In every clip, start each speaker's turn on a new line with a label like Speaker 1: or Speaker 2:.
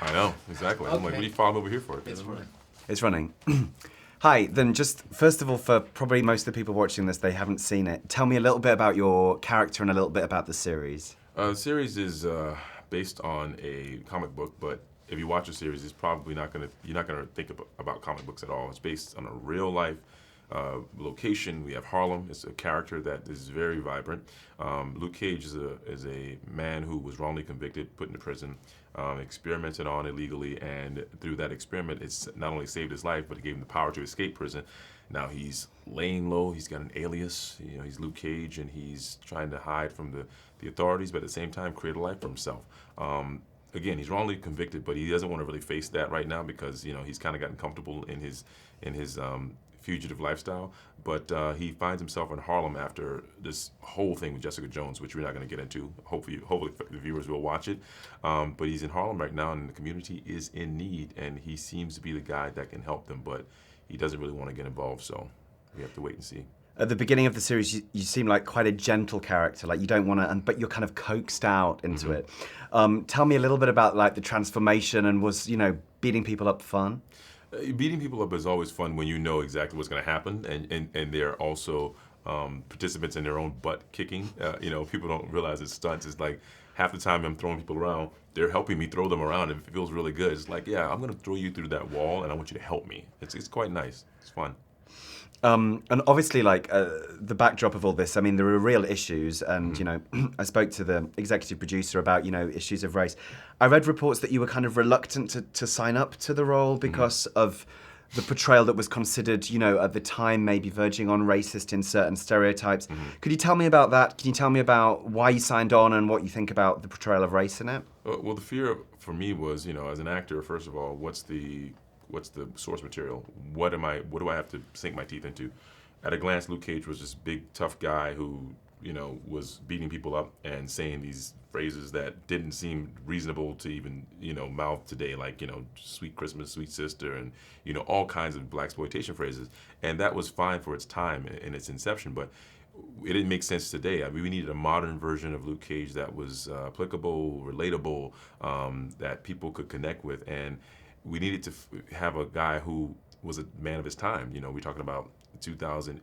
Speaker 1: I know, exactly. I'm like, what are you following over here for?
Speaker 2: It's running. Hi, then just first of all, for probably most of the people watching this, they haven't seen it. Tell me a little bit about your character and a little bit about the series.
Speaker 1: The series is based on a comic book, but if you watch the series, it's probably you're not gonna think about comic books at all. It's based on a real life location. We have Harlem. It's a character that is very vibrant. Luke Cage is a man who was wrongly convicted, put into prison, experimented on illegally, and through that experiment, it's not only saved his life, but it gave him the power to escape prison. Now he's laying low. He's got an alias. You know, he's Luke Cage, and he's trying to hide from the authorities, but at the same time create a life for himself. Again, he's wrongly convicted, but he doesn't want to really face that right now because he's kind of gotten comfortable in his fugitive lifestyle. But he finds himself in Harlem after this whole thing with Jessica Jones, which we're not going to get into. Hopefully the viewers will watch it. But he's in Harlem right now, and the community is in need, and he seems to be the guy that can help them, but he doesn't really want to get involved, so we have to wait and see.
Speaker 2: At the beginning of the series, you seem like quite a gentle character. Like you don't want to, but you're kind of coaxed out into it. Tell me a little bit about like the transformation, and was beating people up fun?
Speaker 1: Beating people up is always fun when you know exactly what's going to happen, and they're also participants in their own butt kicking. People don't realize it's stunts. It's like half the time I'm throwing people around, they're helping me throw them around, and it feels really good. It's like, yeah, I'm going to throw you through that wall, and I want you to help me. It's quite nice. It's fun.
Speaker 2: And obviously, the backdrop of all this, I mean, there are real issues, and I spoke to the executive producer about issues of race. I read reports that you were kind of reluctant to sign up to the role because of the portrayal that was considered, at the time maybe verging on racist in certain stereotypes. Could you tell me about that? Can you tell me about why you signed on and what you think about the portrayal of race in it?
Speaker 1: Well, the fear for me was, as an actor, first of all, what's the source material? What do I have to sink my teeth into? At a glance, Luke Cage was this big, tough guy who, was beating people up and saying these phrases that didn't seem reasonable to even, mouth today, like, sweet Christmas, sweet sister, and, all kinds of blaxploitation phrases. And that was fine for its time in its inception, but it didn't make sense today. I mean, we needed a modern version of Luke Cage that was applicable, relatable, that people could connect with, and we needed to have a guy who was a man of his time. We're talking about 2000,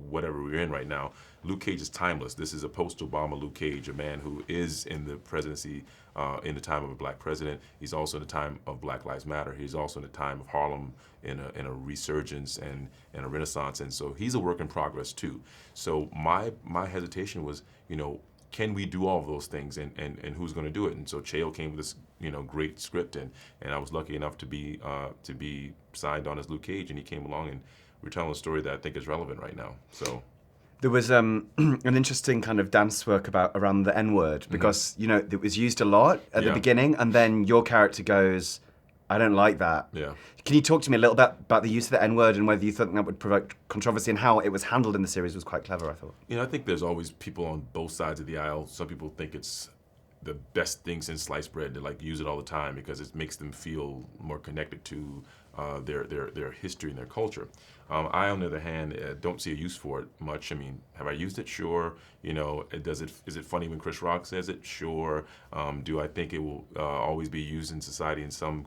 Speaker 1: whatever we're in right now. Luke Cage is timeless. This is a post-Obama Luke Cage, a man who is in the presidency in the time of a black president. He's also in the time of Black Lives Matter. He's also in the time of Harlem in a resurgence and a renaissance. And so he's a work in progress too. So my hesitation was, can we do all of those things, and who's going to do it? And so Chael came with this great script, and I was lucky enough to be signed on as Luke Cage, and he came along, and we're telling a story that I think is relevant right now. So
Speaker 2: there was an interesting kind of dance work around the N-word because it was used a lot at the beginning, and then your character goes, I don't like that.
Speaker 1: Yeah.
Speaker 2: Can you talk to me a little bit about the use of the N-word and whether you thought that would provoke controversy, and how it was handled in the series was quite clever, I thought.
Speaker 1: I think there's always people on both sides of the aisle. Some people think it's the best thing since sliced bread. They use it all the time because it makes them feel more connected to their history and their culture. I, on the other hand, don't see a use for it much. I mean, have I used it? Sure. Is it funny when Chris Rock says it? Sure. Do I think it will always be used in society in some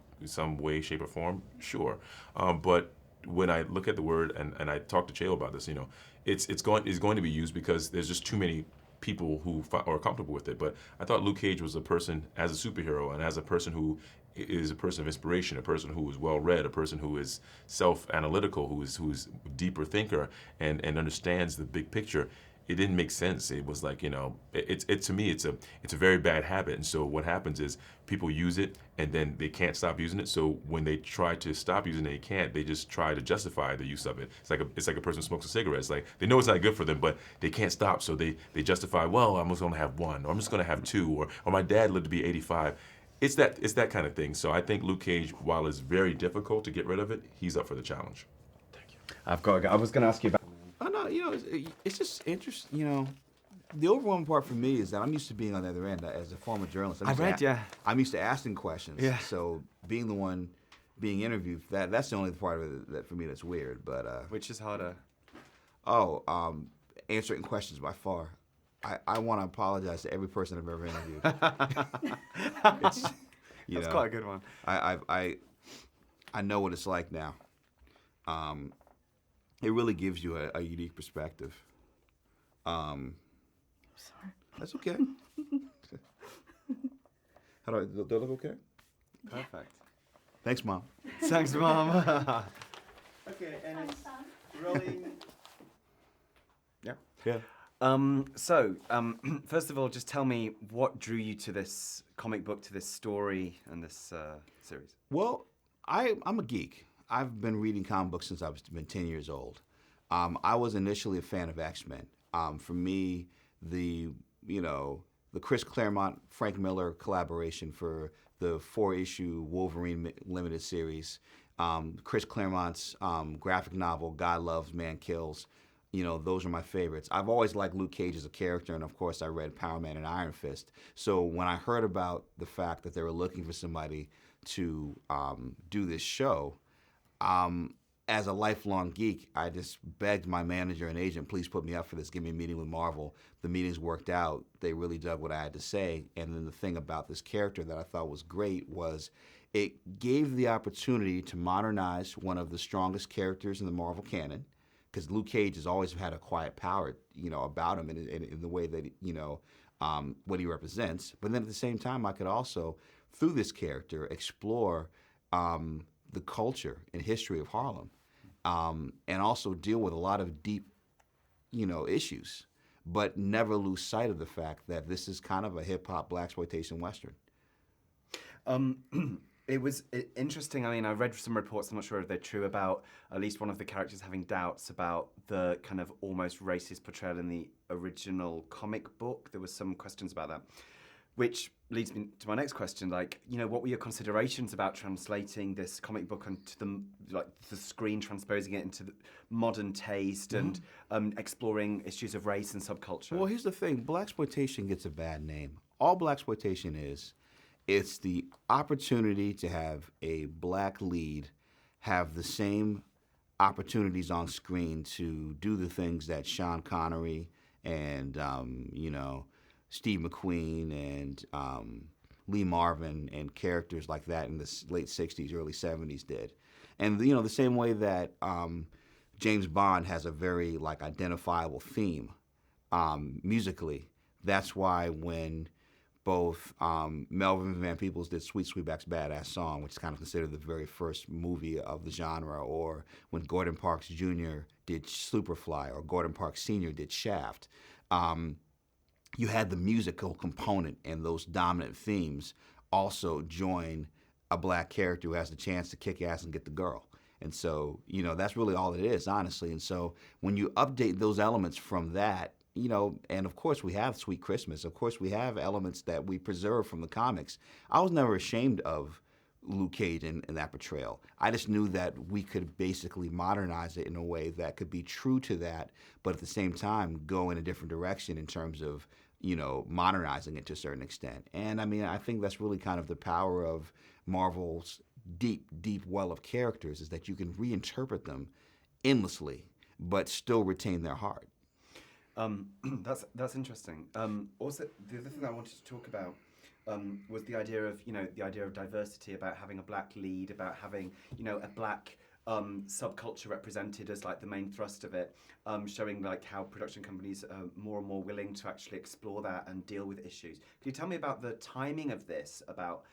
Speaker 1: way, shape, or form? Sure. But when I look at the word, and I talked to Chael about this, it's going to be used because there's just too many people who are comfortable with it. But I thought Luke Cage was a person as a superhero and as a person who is a person of inspiration, a person who is well-read, a person who is self-analytical, who is a deeper thinker and understands the big picture. It didn't make sense. It was like, to me, it's a very bad habit. And so what happens is people use it and then they can't stop using it. So when they try to stop using it, they can't. They just try to justify the use of it. It's like a person who smokes a cigarette. It's like they know it's not good for them, but they can't stop. So they justify, well, I'm just going to have one, or I'm just going to have two, or my dad lived to be 85. It's that kind of thing. So I think Luke Cage, while it's very difficult to get rid of it, he's up for the challenge.
Speaker 2: Thank you. I've got to go. I was going to ask you about.
Speaker 3: Oh no, it's just interesting. The overwhelming part for me is that I'm used to being on the other end as a former journalist. I'm used to asking questions.
Speaker 2: Yeah.
Speaker 3: So being the one being interviewed, that's the only part of it that for me that's weird. But
Speaker 2: which is harder?
Speaker 3: Answering questions by far. I want to apologize to every person I've ever interviewed.
Speaker 2: That's quite a good one.
Speaker 3: I know what it's like now. It really gives you a unique perspective.
Speaker 4: Sorry.
Speaker 3: That's okay. Do I look okay?
Speaker 2: Perfect.
Speaker 3: Thanks, Mom.
Speaker 2: Thanks, Mom. Okay, and
Speaker 4: Thanks,
Speaker 2: it's
Speaker 4: Sam.
Speaker 2: rolling. Yeah.
Speaker 3: Yeah.
Speaker 2: First of all, just tell me what drew you to this comic book, to this story, and this series.
Speaker 3: Well, I'm a geek. I've been reading comic books since I've been 10 years old. I was initially a fan of X-Men. For me, the Chris Claremont, Frank Miller collaboration for the 4-issue Wolverine limited series, Chris Claremont's graphic novel, God Loves, Man Kills, those are my favorites. I've always liked Luke Cage as a character, and of course I read Power Man and Iron Fist. So when I heard about the fact that they were looking for somebody to do this show, as a lifelong geek, I just begged my manager and agent, please put me up for this, give me a meeting with Marvel. The meetings worked out. They really dug what I had to say. And then the thing about this character that I thought was great was it gave the opportunity to modernize one of the strongest characters in the Marvel canon, because Luke Cage has always had a quiet power, about him in the way that, what he represents. But then at the same time, I could also, through this character, explore the culture and history of Harlem, and also deal with a lot of deep, issues, but never lose sight of the fact that this is kind of a hip-hop blaxploitation Western.
Speaker 2: It was interesting. I mean, I read some reports, I'm not sure if they're true, about at least one of the characters having doubts about the kind of almost racist portrayal in the original comic book. There was some questions about that, which leads me to my next question. What were your considerations about translating this comic book onto the screen, transposing it into the modern taste and exploring issues of race and subculture?
Speaker 3: Well, here's the thing. Blaxploitation gets a bad name. All blaxploitation is, it's the opportunity to have a black lead have the same opportunities on screen to do the things that Sean Connery and, Steve McQueen and Lee Marvin and characters like that in the late 60s, early 70s did. And, the same way that James Bond has a very, identifiable theme musically. That's why when both Melvin Van Peebles did Sweet Sweetback's Badass Song, which is kind of considered the very first movie of the genre, or when Gordon Parks Jr. did Superfly, or Gordon Parks Sr. did Shaft, you had the musical component and those dominant themes also join a black character who has the chance to kick ass and get the girl. And so, that's really all it is, honestly. And so when you update those elements from that, and of course we have Sweet Christmas. Of course we have elements that we preserve from the comics. I was never ashamed of Luke Cage in that portrayal. I just knew that we could basically modernize it in a way that could be true to that, but at the same time go in a different direction in terms of, modernizing it to a certain extent. And I mean, I think that's really kind of the power of Marvel's deep, deep well of characters, is that you can reinterpret them endlessly, but still retain their heart.
Speaker 2: That's interesting. Also, the other thing I wanted to talk about was the idea of diversity, about having a black lead, about having a black subculture represented as the main thrust of it, showing how production companies are more and more willing to actually explore that and deal with issues. Can you tell me about the timing of this, about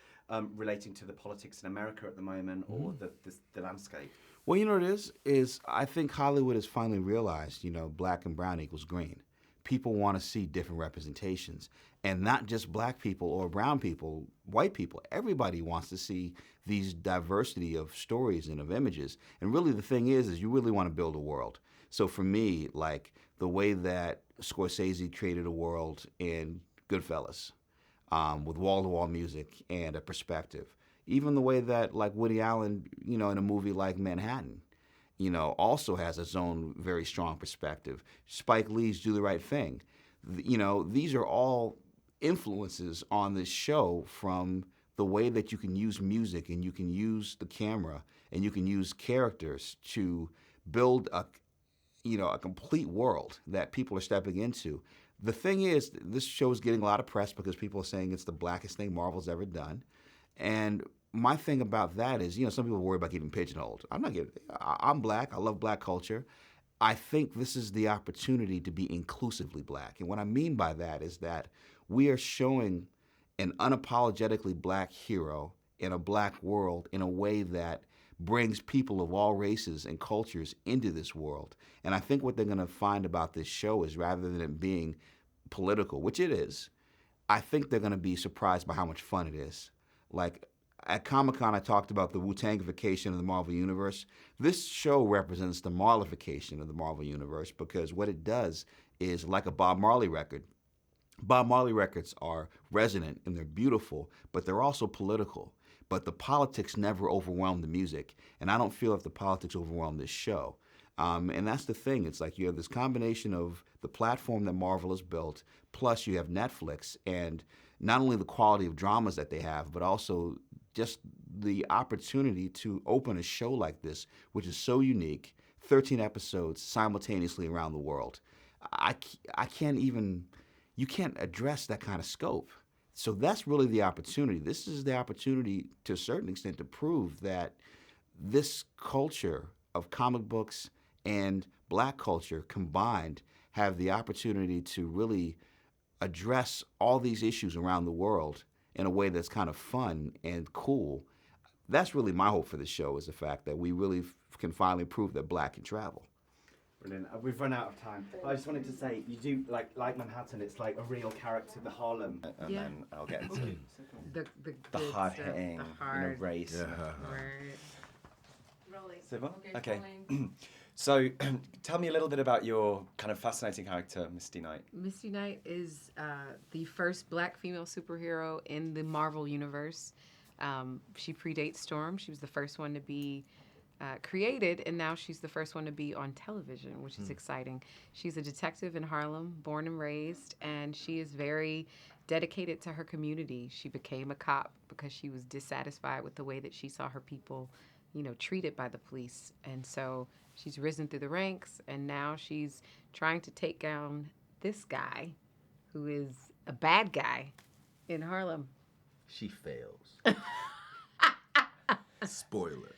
Speaker 2: relating to the politics in America at the moment, or the landscape?
Speaker 3: Well, what it is I think Hollywood has finally realized, black and brown equals green. People want to see different representations, and not just black people or brown people, white people. Everybody wants to see these diversity of stories and of images. And really the thing is you really want to build a world. So for me, the way that Scorsese created a world in Goodfellas, with wall-to-wall music and a perspective. Even the way that Woody Allen, in a movie like Manhattan, also has its own very strong perspective. Spike Lee's Do the Right Thing. These are all influences on this show, from the way that you can use music and you can use the camera and you can use characters to build a complete world that people are stepping into. The thing is, this show is getting a lot of press because people are saying it's the blackest thing Marvel's ever done. And my thing about that is, some people worry about getting pigeonholed. I'm not getting. I'm black. I love black culture. I think this is the opportunity to be inclusively black. And what I mean by that is that we are showing an unapologetically black hero in a black world in a way that brings people of all races and cultures into this world. And I think what they're going to find about this show is, rather than it being political, which it is, I think they're going to be surprised by how much fun it is. Like at Comic-Con, I talked about the Wu-Tangification of the Marvel Universe. This show represents the Marlification of the Marvel Universe, because what it does is, like a Bob Marley record, Bob Marley records are resonant and they're beautiful, but they're also political. But the politics never overwhelm the music, and I don't feel if the politics overwhelm this show. And that's the thing. It's like you have this combination of the platform that Marvel has built, plus you have Netflix, and not only the quality of dramas that they have, but also just the opportunity to open a show like this, which is so unique, 13 episodes simultaneously around the world. I can't even, you can't address that kind of scope. So that's really the opportunity. This is the opportunity, to a certain extent, to prove that this culture of comic books and black culture combined have the opportunity to really address all these issues around the world in a way that's kind of fun and cool. That's really my hope for the show, is the fact that we really can finally prove that black can travel.
Speaker 2: Brilliant. We've run out of time. I just wanted to say, you do, like Manhattan, it's like a real character, the Harlem, and then I'll get into the hard-hitting, race.
Speaker 5: Yeah.
Speaker 6: Right.
Speaker 7: Rolling.
Speaker 2: Siva?
Speaker 7: Okay,
Speaker 2: Okay.
Speaker 7: rolling.
Speaker 2: So, tell me a little bit about your kind of fascinating character, Misty Knight.
Speaker 6: Misty Knight is the first black female superhero in the Marvel universe. She predates Storm. She was the first one to be created, and now she's the first one to be on television, which is exciting. She's a detective in Harlem, born and raised, and she is very dedicated to her community. She became a cop because she was dissatisfied with the way that she saw her people, treated by the police. And so she's risen through the ranks, and now she's trying to take down this guy who is a bad guy in Harlem.
Speaker 5: She fails. Spoiler.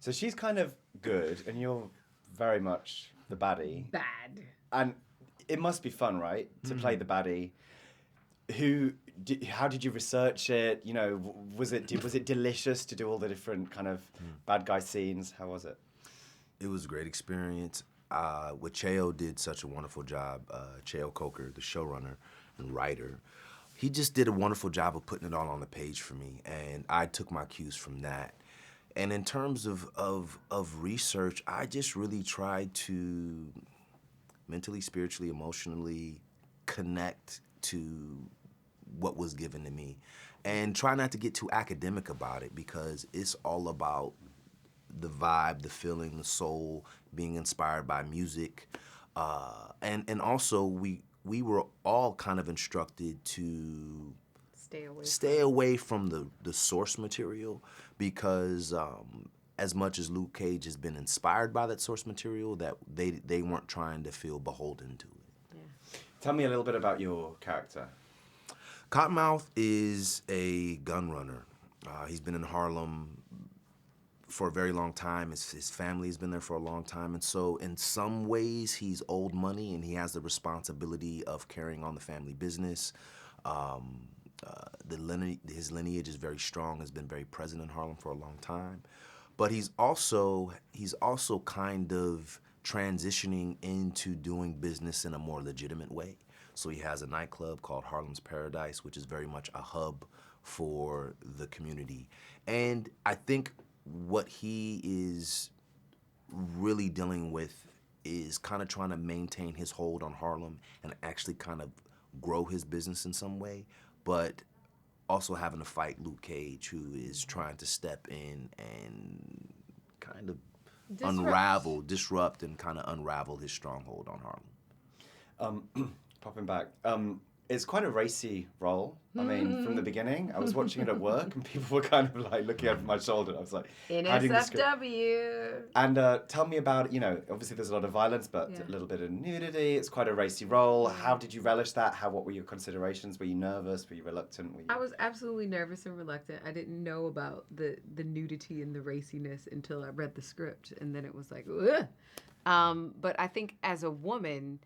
Speaker 2: So she's kind of good, and you're very much the baddie.
Speaker 6: Bad.
Speaker 2: And it must be fun, right, to play the baddie. How did you research it? Was it delicious to do all the different kind of bad guy scenes? How was it?
Speaker 5: It was a great experience. What Cheo did such a wonderful job. Cheo Coker, the showrunner and writer, he just did a wonderful job of putting it all on the page for me, and I took my cues from that. And in terms of research, I just really tried to mentally, spiritually, emotionally connect to what was given to me, and try not to get too academic about it, because it's all about the vibe, the feeling, the soul, being inspired by music, and also we were all kind of instructed to stay away from the source material, because as much as Luke Cage has been inspired by that source material, that they weren't trying to feel beholden to it.
Speaker 6: Yeah.
Speaker 2: Tell me a little bit about your character.
Speaker 5: Cottonmouth is a gun runner. He's been in Harlem for a very long time. His family's been there for a long time. And so in some ways, he's old money, and he has the responsibility of carrying on the family business. His lineage is very strong, has been very present in Harlem for a long time. But he's also kind of transitioning into doing business in a more legitimate way. So he has a nightclub called Harlem's Paradise, which is very much a hub for the community. And I think what he is really dealing with is kind of trying to maintain his hold on Harlem and actually kind of grow his business in some way, but also having to fight Luke Cage, who is trying to step in and kind of disrupt and kind of unravel his stronghold on Harlem.
Speaker 2: Popping back, it's quite a racy role. I mean, from the beginning, I was watching it at work, and people were kind of like looking over my shoulder. I was like, hiding the script.
Speaker 6: NSFW.
Speaker 2: And tell me about, obviously there's a lot of violence, but
Speaker 6: Yeah.
Speaker 2: a little bit of nudity. It's quite a racy role. How did you relish that? What were your considerations? Were you nervous? Were you reluctant?
Speaker 6: I was absolutely nervous and reluctant. I didn't know about the nudity and the raciness until I read the script, and then it was like, ugh. But I think as a woman,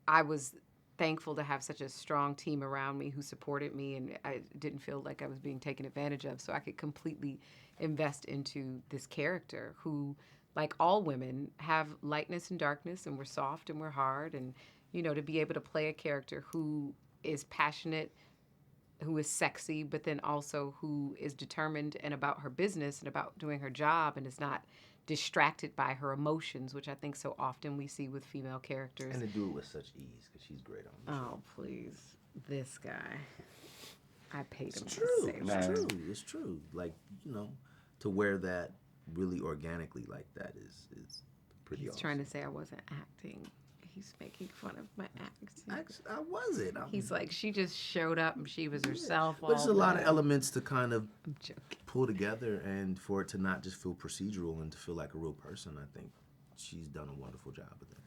Speaker 6: I was thankful to have such a strong team around me who supported me, and I didn't feel like I was being taken advantage of. So I could completely invest into this character who, like all women, have lightness and darkness, and we're soft and we're hard. And, to be able to play a character who is passionate, who is sexy, but then also who is determined and about her business and about doing her job and is not distracted by her emotions, which I think so often we see with female characters.
Speaker 5: And to do it with such ease, because she's great on the show.
Speaker 6: Oh, please. This guy. I paid him
Speaker 5: It's
Speaker 6: to
Speaker 5: true.
Speaker 6: say
Speaker 5: It's
Speaker 6: that.
Speaker 5: true. It's true. Like, to wear that really organically like that is pretty
Speaker 6: He's
Speaker 5: awesome.
Speaker 6: trying to say I wasn't acting. He's making fun of my acting.
Speaker 5: Actually, I wasn't.
Speaker 6: He's like, she just showed up and she was herself.
Speaker 5: But there's a
Speaker 6: all
Speaker 5: lot of
Speaker 6: day.
Speaker 5: elements to kind of
Speaker 6: I'm joking.
Speaker 5: pull together, and for it to not just feel procedural and to feel like a real person. I think she's done a wonderful job with that.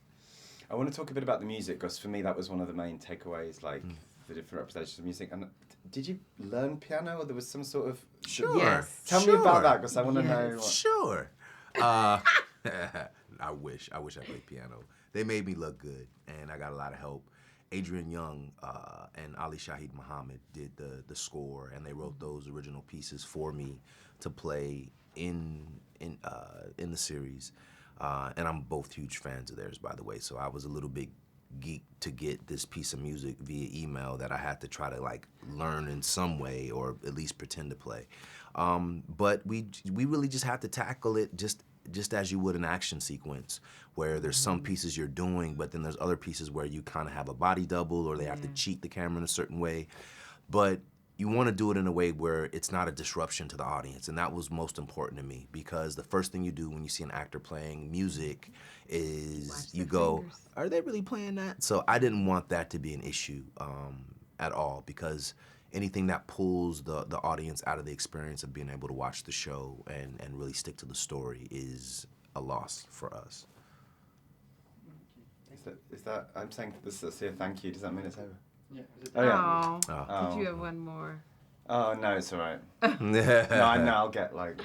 Speaker 2: I want to talk a bit about the music, because for me that was one of the main takeaways, like the different representations of music. And did you learn piano, or there was some sort of...
Speaker 5: Sure.
Speaker 6: Yes.
Speaker 2: Tell me about
Speaker 5: Sure.
Speaker 2: that, because I want to
Speaker 6: Yes.
Speaker 2: know...
Speaker 5: Sure. I wish I played piano. They made me look good, and I got a lot of help. Adrian Young and Ali Shahid Muhammad did the score, and they wrote those original pieces for me to play in the series. And I'm both huge fans of theirs, by the way. So I was a little bit geeked to get this piece of music via email that I had to try to like learn in some way, or at least pretend to play. But we really just had to tackle it just as you would an action sequence, where there's some pieces you're doing, but then there's other pieces where you kind of have a body double, or they have to cheat the camera in a certain way. But you want to do it in a way where it's not a disruption to the audience, and that was most important to me, because the first thing you do when you see an actor playing music is
Speaker 6: Watch
Speaker 5: you
Speaker 6: their
Speaker 5: go,
Speaker 6: fingers.
Speaker 5: are they really playing that? So I didn't want that to be an issue at all, because anything that pulls the audience out of the experience of being able to watch the show and really stick to the story is a loss for us.
Speaker 2: Is that I'm saying this is a thank you. Does that mean it's over?
Speaker 4: Yeah.
Speaker 2: Oh, yeah.
Speaker 6: Oh. Did you have one more?
Speaker 2: Oh, no, it's all right. No, I'll get like...